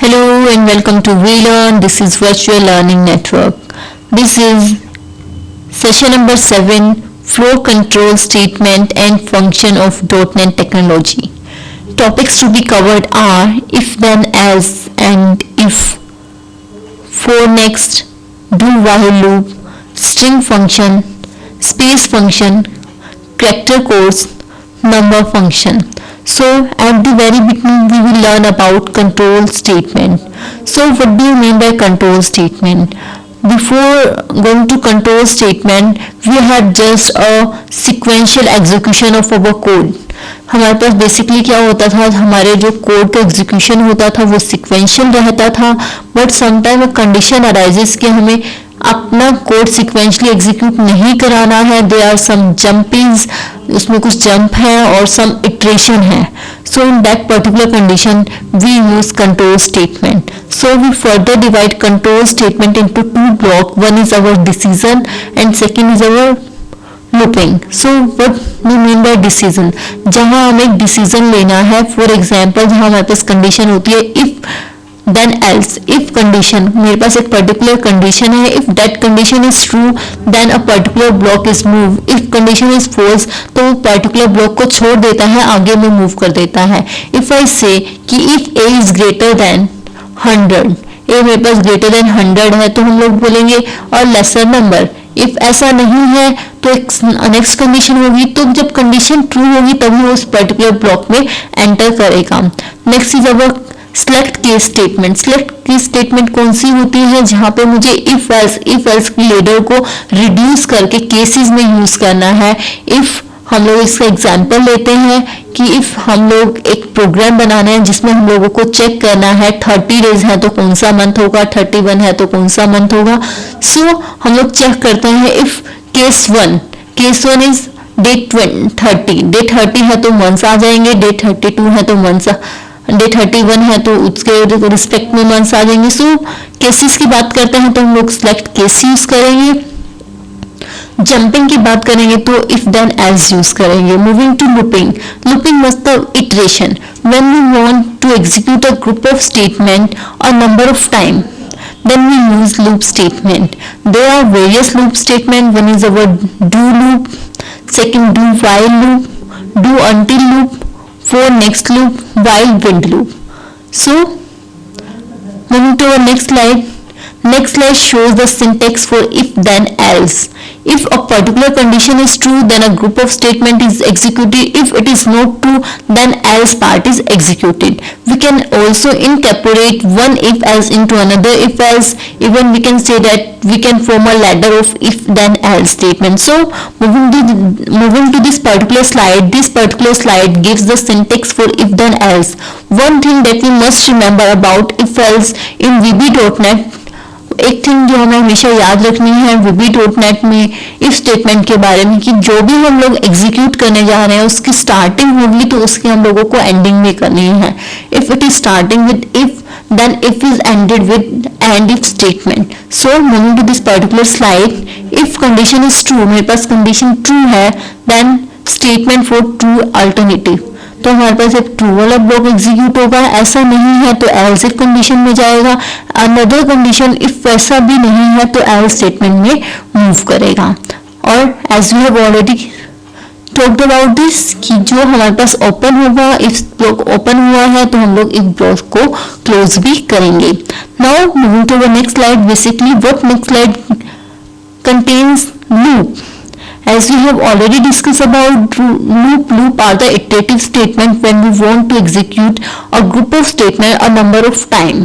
Hello and welcome to WeLearn. This is Virtual Learning Network. This is session number 7, Flow Control Statement and Function of .NET Technology. Topics to be covered are if then else and if, for next, do while loop, string function, space function, character codes, number function. So at the very beginning we will learn about control statement. So what do you mean by control statement? Before going to control statement, we had just a sequential execution of our code. हमारे पास basically क्या होता था, हमारे जो code का execution होता था वो सिक्वेंशियल रहता था, बट समटाइम कंडीशन अराइजेस कि हमें अपना कोड सिक्वेंशली एग्जीक्यूट नहीं कराना है. देयर आर सम जंपिंग्स, उसमें कुछ जंप है और सम इटरेशन है. So in that particular condition we use control statement. So we further divide control statement into two block. One is our decision and second is our looping. So what we mean by decision, जहां हमें एक decision लेना है. For example जहां हमारे पास condition होती है if then else. If condition, मेरे पास एक पर्टिकुलर कंडीशन है. If that condition is true then a particular block is move. If condition is false तो वो पर्टिकुलर ब्लॉक को छोड़ देता है, आगे में मूव कर देता है. इफ आई से कि if A is greater then 100, ए मेरे पास ग्रेटर देन 100 है, तो हम लोग बोलेंगे और लेसर नंबर. इफ ऐसा नहीं है तो एक नेक्स्ट कंडीशन होगी, तो जब कंडीशन ट्रू होगी तभी वो उस पर्टिकुलर ब्लॉक में एंटर करेगा. Next is our select case statement. Select case statement कौन सी होती है, जहां पे मुझे इफ एल्स की लेडर को रिड्यूस करके केसेस में यूज करना है. इफ हम लोग इसका एग्जांपल लेते हैं कि इफ हम लोग एक प्रोग्राम बनाना है जिसमें हम लोगों को चेक करना है 30 डेज है तो कौन सा मंथ होगा, 31 है तो कौन सा मंथ होगा. सो हम लोग चेक करते हैं if case one is date 30, day 30 है तो मंथ्स आ जाएंगे, डे 32 है तो मंथ्स, डे 31 है तो उसके रिस्पेक्ट में मंथ्स आ जाएंगे. सो केसेस की बात करते हैं तो हम लोग सिलेक्ट केस यूज करेंगे. जंपिंग की बात करेंगे तो इफ देन एल्स यूज करेंगे. Moving to looping. लूपिंग मतलब iteration. When we want to execute a group of statement और number of time, then we use loop statement. There are various loop statement. One is our do loop, second do while loop, do until loop, for next loop, while wind loop. So moving to our next slide. Next slide shows the syntax for if then else. If a particular condition is true, then a group of statement is executed. If it is not true, then else part is executed. We can also incorporate one if else into another if else. Even we can say that we can form a ladder of if then else statement. So moving to this particular slide gives the syntax for if then else. One thing that we must remember about if else in VB.NET, एक thing जो हमें हमेशा याद रखनी है VB.NET में if statement के बारे में, कि जो भी हम लोग एग्जीक्यूट करने जा रहे हैं उसकी स्टार्टिंग होगी तो उसकी हम लोगों को एंडिंग भी करनी है. If it is starting with if then if is ended with end if statement. So moving to this particular slide, if condition is true, मेरे पास कंडीशन ट्रू है, then statement for true alternative, तो हमारे पास एक true वाला block execute होगा. ऐसा नहीं है तो एल्स कंडीशन में जाएगा. अनदर कंडीशन इफ वैसा भी नहीं है तो एल्स स्टेटमेंट में मूव करेगा. और as we have already talked about this कि जो हमारे पास ओपन होगा, इफ ब्लॉक ओपन हुआ है तो हम लोग इस ब्लॉक को क्लोज भी करेंगे. Now moving to the next slide. Basically what next slide contains loop. As we have already discussed about loop are the iterative statement when we want to execute a group of statement a number of time.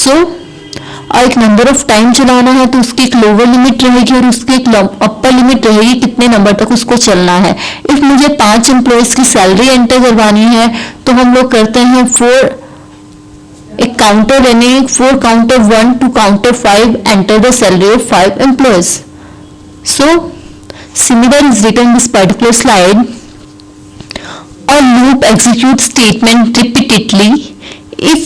So एक number of time चलाना है तो उसकी एक lower limit रहेगी और उसकी एक अपर लिमिट रहेगी कितने नंबर तक उसको चलना है. इफ मुझे 5 एम्प्लॉयज की सैलरी एंटर करवानी है तो हम लोग करते हैं एक काउंटर लेने, for counter 1 to counter 5 enter the salary of 5 employees. So similar is written in this particular slide. A loop executes statement repeatedly if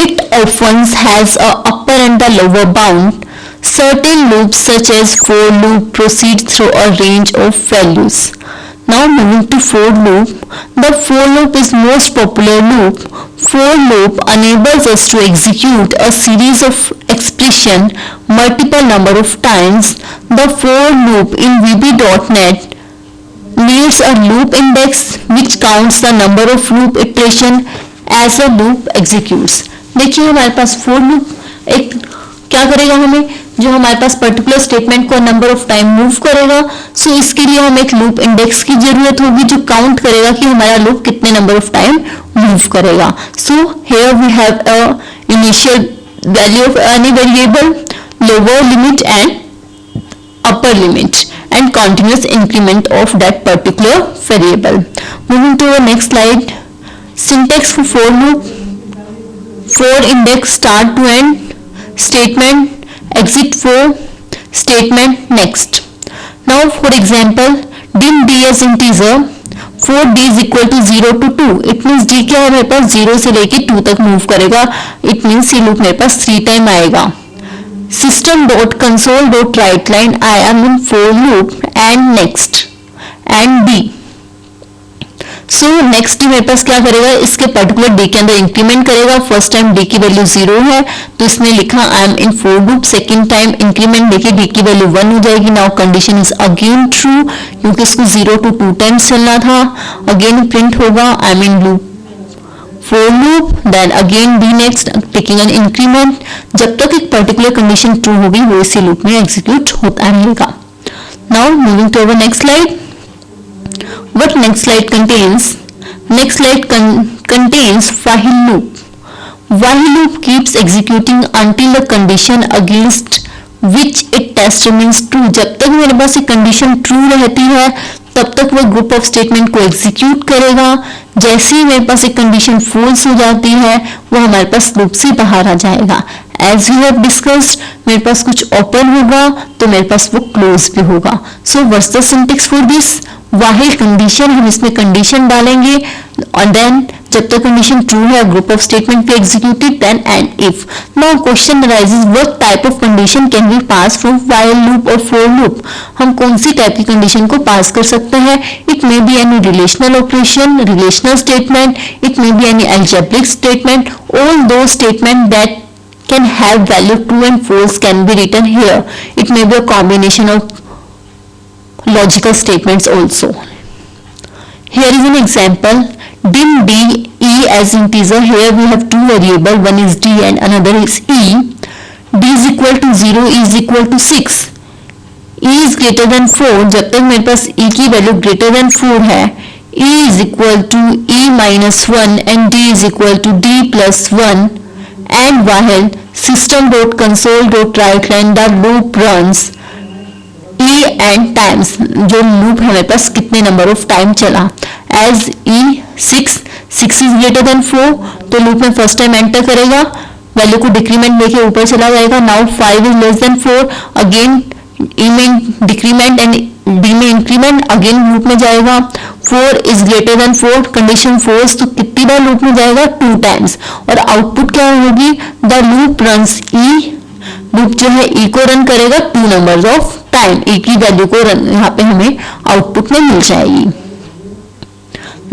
it often has a upper and a lower bound. Certain loops such as for loop proceed through a range of values. Now moving to for loop. The for loop is most popular loop. For loop enables us to execute a series of expression multiple number of times. The for loop in VB.NET needs a loop index which counts the number of loop iteration as a loop executes. देखिए हमारे पास for loop एक क्या करेगा, हमें जो हमारे पास particular statement को number of time move करेगा. सो इसके लिए हमें एक लूप इंडेक्स की जरूरत होगी जो काउंट करेगा कि हमारा लूप कितने नंबर ऑफ टाइम मूव करेगा. So here we have a initial value of any variable, lower limit and upper limit and continuous increment of that particular variable. Moving to the next slide. Syntax for loop: for index start to end, statement exit for, statement next. Now for example, dim d as integer, for d is equal to 0 to 2. It means d क्या है मेरे पास 0 से लेके 2 तक move करेगा. It means ये loop मेरे पास 3 time आएगा. System.console.writeLine I am in for loop and next and d. So next d मेरे पास क्या करेगा, इसके पर्टिकुलर d के अंदर इंक्रीमेंट करेगा. फर्स्ट टाइम d की वैल्यू 0 है तो इसने लिखा I am in for loop. Second time increment देके d की वैल्यू 1 हो जाएगी. Now condition is again true क्योंकि इसको 0 to 2 टाइम्स चलना था. अगेन प्रिंट होगा I am in loop for loop, then again d next taking an increment. जब तक एक पर्टिकुलर कंडीशन ट्रू होगी वो इसी लूप में एग्जीक्यूट होता रहेगा. Now moving to our next slide. What next slide contains? Next slide contains while loop. While loop keeps executing until the condition against which it test remains true. जब तक मेरे पास एक कंडीशन ट्रू रहती है तब तक वो ग्रुप ऑफ स्टेटमेंट को एग्जीक्यूट करेगा. जैसे ही मेरे पास एक कंडीशन फॉल्स हो जाती है वो हमारे पास लूप से बाहर आ जाएगा. एज वी हैव डिस्कस्ड, मेरे पास कुछ ओपन होगा तो मेरे पास वो क्लोज भी होगा. So what's the syntax for this? While condition, हम इसमें कंडीशन डालेंगे और देन जब तक कंडीशन ट्रू है ग्रुप ऑफ स्टेटमेंट पे executed, then end if. Now question arises, what type of condition can we pass from while loop और for loop? हम कौन सी टाइप की कंडीशन को पास कर सकते हैं? It may be any relational operation, relational statement, it may be any algebraic statement. All those statement that can have value true and false can be written here. It may be a combination of logical statements also. Here is an example. Dim d e as integer. Here we have two variable, one is d and another is e. d is equal to 0, e is equal to 6. e is greater than 4. जब तक मेरे पास e की value greater than 4 है, e is equal to e minus 1 and d is equal to d plus 1. And while system.console.writeLine the loop runs e and times, जो loop है मेरे पास कितने नंबर ऑफ टाइम चला. As e 6 is greater than 4 तो loop में first time enter करेगा, value को डिक्रीमेंट लेके ऊपर चला जाएगा. Now 5 is less than 4, again e में डिक्रीमेंट एंड d में इंक्रीमेंट, अगेन लूप में जाएगा. 4 is greater than 4, condition false तो कितनी बार लूप में जाएगा? 2 टाइम्स. और आउटपुट क्या होगी? The loop runs e, loop जो है e को रन करेगा 2 नंबर्स ऑफ टाइम. e की वैल्यू को रन यहाँ पे हमें आउटपुट में मिल जाएगी.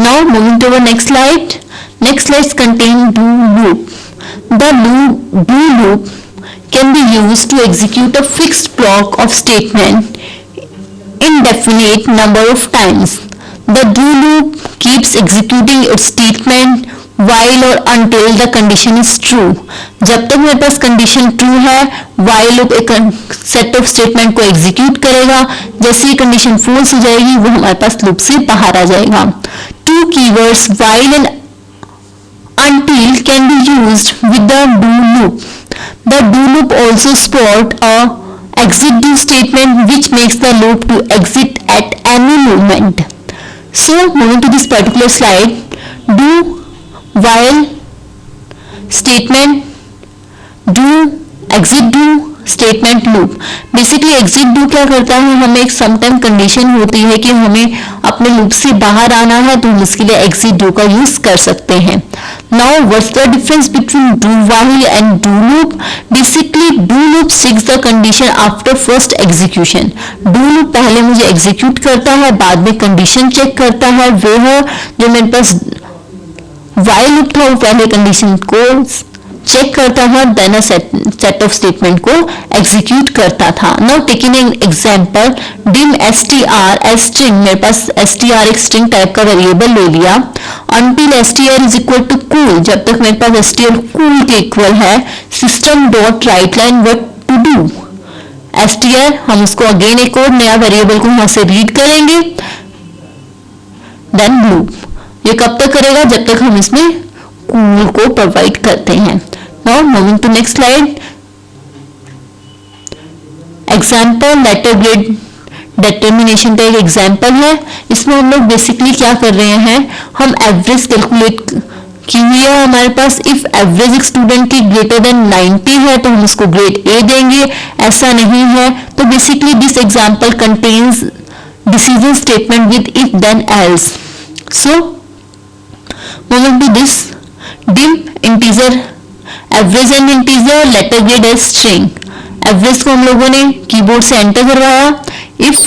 Now moving to the next slide. Next slide contain do loop. The do loop can be used to execute a fixed block of statement indefinite number of times. The do loop keeps executing its statement while or until the condition is true. जब तक मेरे पास condition true है while loop एक set of statement को execute करेगा. जैसे ही condition false हो जाएगी वो हमारे पास लूप से बाहर आ जाएगा. Two keywords while and until can be used with the do loop. The do loop also support a exit do statement which makes the loop to exit at any moment. So moving to this particular slide, do, while, statement, do, exit do, statement loop. Basically exit do क्या करता है, हमें एक sometime condition होती है कि हमें अपने लूप से बाहर आना है तो हम इसके लिए exit do का यूज कर सकते हैं. Now what's the difference between do while and do loop? Basically do loop seeks the condition after first execution. Do loop पहले मुझे execute करता है, बाद में condition check करता है. वो है जो मेरे पास while loop था वो पहले condition को चेक करता था, then a set of statement को एग्जीक्यूट करता था. Now taking an example, dim str as string, मेरे पास str एक स्ट्रिंग टाइप का वेरिएबल ले लिया. until str is equal to cool, जब तक मेरे पास str कूल के इक्वल है, system dot write line what to do. str हम उसको अगेन एक और नया वेरिएबल को यहां से रीड करेंगे, देन लूप. ये कब तक करेगा? जब तक हम इसमें कूल को प्रोवाइड करते हैं. Now moving to next slide. Example letter grade determination का एक एग्जांपल है. इसमें हम लोग बेसिकली क्या कर रहे हैं, हम एवरेज कैलकुलेट की हुई है हमारे पास. इफ एवरेज एक स्टूडेंट की ग्रेटर देन 90 है तो हम उसको ग्रेड ए देंगे, ऐसा नहीं है. तो basically this example contains decision statement with if then else. So moving to this, dim integer average and integer letter grade as string. Average को हम लोगों ने कीबोर्ड से एंटर करवाया. इफ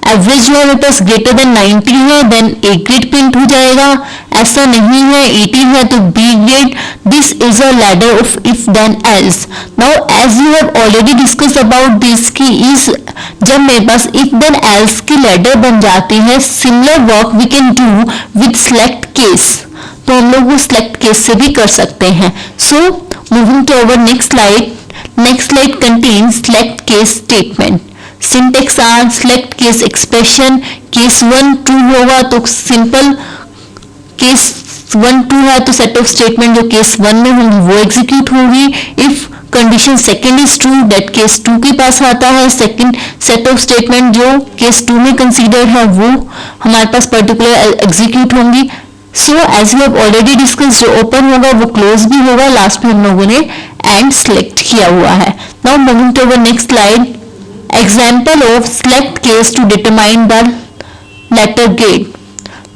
एवरेज जो है मेरे पास ग्रेटर देन 90 है देन ए ग्रेड प्रिंट हो जाएगा. ऐसा नहीं है, 80 है तो B grade. This is a ladder of if then else. Now as you have already discuss about this की इज जब मेरे पास इफ देन एल्स की लैडर बन जाती है, similar work we can do with select case. तो हम लोग वो सिलेक्ट केस से भी कर सकते हैं. So moving to our next slide. Next slide contains select case statement. Syntax are select case expression. Case 1 true होगा तो सिंपल, केस 1 ट्रू है तो सेट ऑफ स्टेटमेंट जो केस 1 में होंगी वो एग्जीक्यूट होगी. If condition second is true that case 2 के पास आता है. सेकंड सेट ऑफ स्टेटमेंट जो केस 2 में कंसीडर्ड है वो हमारे पास पर्टिकुलर एग्जीक्यूट होंगी. So as we have already discuss, जो ओपन होगा वो क्लोज भी होगा. लास्ट में हम लोगों ने एंड सिलेक्ट किया हुआ है. Now moving to our next slide. Example of select case to determine the letter grade.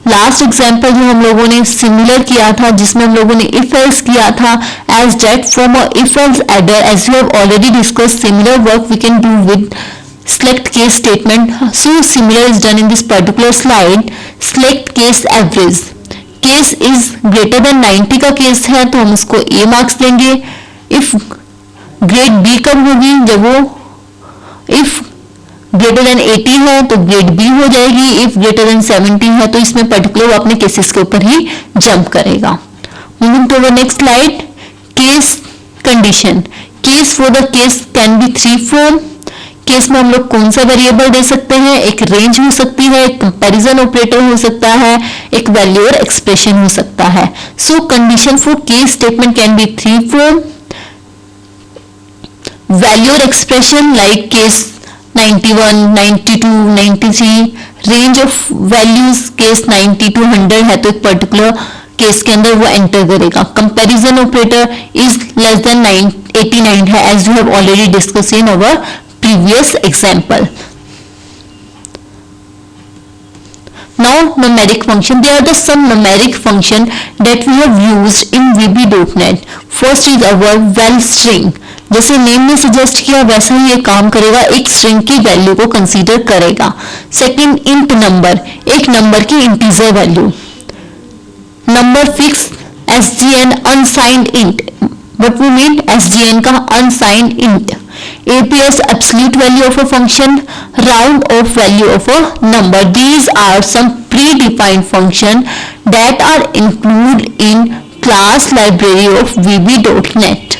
Last example जो हम लोगों ने सिमिलर किया था, जिसमें हम लोगों ने इफ एल्स किया था as that from a if else ladder. As we have already discuss, similar work we can do with select case statement. So similar is done in this particular slide. Select case average. Case is greater then 90 का case है तो हम उसको ए marks देंगे. If grade B कब होगी? जब वो इफ ग्रेटर देन 80 है तो ग्रेड बी हो जाएगी. इफ ग्रेटर देन 70 है तो इसमें पर्टिकुलर वो अपने केसेस के ऊपर ही जंप करेगा. Moving to our next slide. Case condition. Case for the case can be 3 form. Case में हम लोग कौन सा वेरिएबल दे सकते हैं? एक रेंज हो सकती है, एक कंपैरिजन ऑपरेटर हो सकता है, एक वैल्यू और एक्सप्रेशन हो सकता है. So condition for case statement can be 3 form. Value और expression like case 91, 92, 93. Range of values case 90 to 100 है तो एक पर्टिकुलर केस के अंदर वो एंटर करेगा. Comparison operator is less than 89 है as we have already discuss in our previous example. Now numeric function. There are some numeric function that we have used in VB.NET. First is our val string. जैसे name में suggest किया वैसा ही ये काम करेगा, एक string की value को कंसीडर करेगा. सेकंड इंट नंबर, एक नंबर की integer value. Number fix SGN unsigned int. What we mean? SGN का unsigned int. APS absolute value of a function, round off value of a number. These are some predefined function that are included in class library of VB.NET.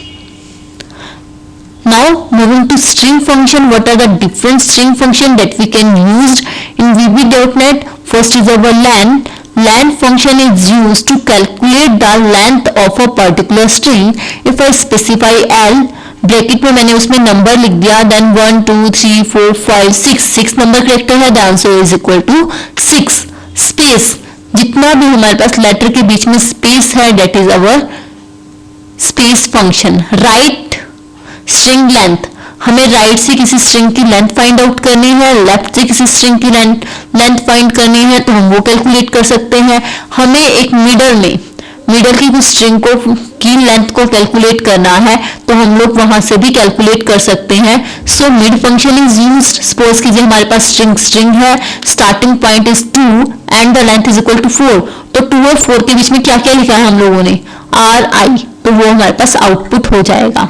Now moving to string function. What are the different string function that we can use in VB.NET? First is our len. Len function is used to calculate the length of a particular string. If I specify L, bracket में मैंने उसमें number लिख दिया, then 1 2 3 4 5 6 number character है, the answer is equal to 6. Space, जितना भी हमारे पास letter के बीच में स्पेस है that is our space function. Right string length, हमें राइट से किसी स्ट्रिंग की लेंथ फाइंड आउट करनी है, लेफ्ट से किसी स्ट्रिंग की लेंथ फाइंड करनी है तो हम वो कैलकुलेट कर सकते हैं। हमें एक मिडल की कुछ स्ट्रिंग की लेंथ को कैलकुलेट करना है तो हम लोग वहां से भी कैलकुलेट कर सकते हैं। So mid function is used. Suppose कीजिए हमारे पास स्ट्रिंग है, starting point is 2 and the length is equal to 4। तो 2 और 4 के बीच में क्या क्या लिखा है हम लोगों ने, RI, तो वो हमारे पास आउटपुट हो जाएगा।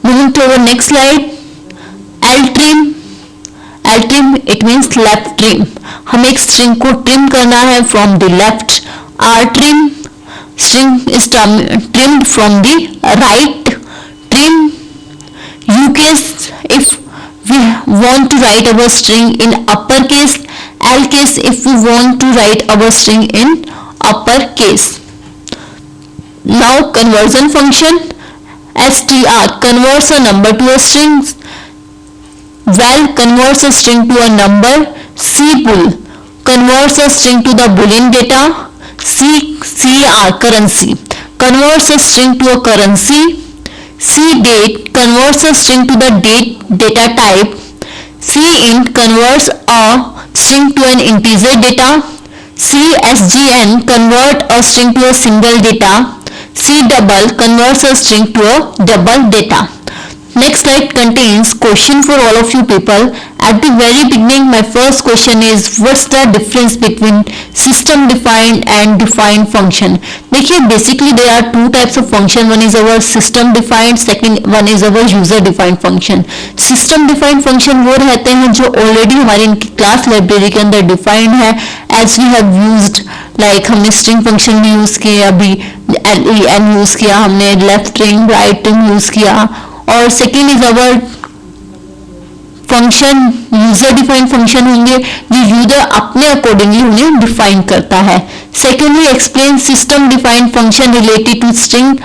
Moving to our next slide, L trim it means left trim। हमें एक स्ट्रिंग को ट्रिम करना है from the left. R trim string is trimmed from the right trim। U case if we want to write our string in uppercase, L case if we want to write our string in uppercase। Now conversion function, str converts a number to a string, val converts a string to a number, cbool converts a string to the boolean data, car currency converts a string to a currency, cdate converts a string to the data type, cint converts a string to an integer data, csgn convert a string to a single data, cdouble converts a string to a double data। Next slide contains question for all of you people. At the very beginning, my first question is what's the difference between system defined and defined function? देखिए basically there are two types of function. One is our system defined, second one is our user defined function. System defined function वो रहते हैं जो already हमारी इनकी class library के अंदर defined है, as we have used like हमने string function भी यूज किया, अभी len यूज किया, हमने left string right string use किया, और second is our function user defined function होंगे जो यूजर अपने अकॉर्डिंगली उन्हें डिफाइन करता है। Secondly explain system defined function related to string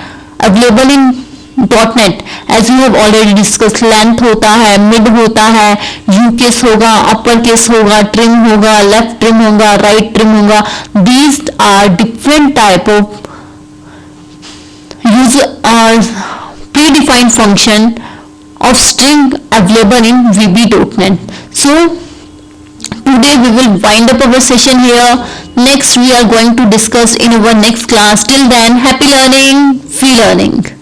available in .NET as you have already discuss. Length होता है, मिड होता है, यू केस होगा, अपर केस होगा, ट्रिम होगा, लेफ्ट ट्रिम होगा, राइट ट्रिम होगा। These are different type of predefined function of string available in VB.NET. So today we will wind up our session here. Next we are going to discuss in our next class. Till then, happy learning, free learning.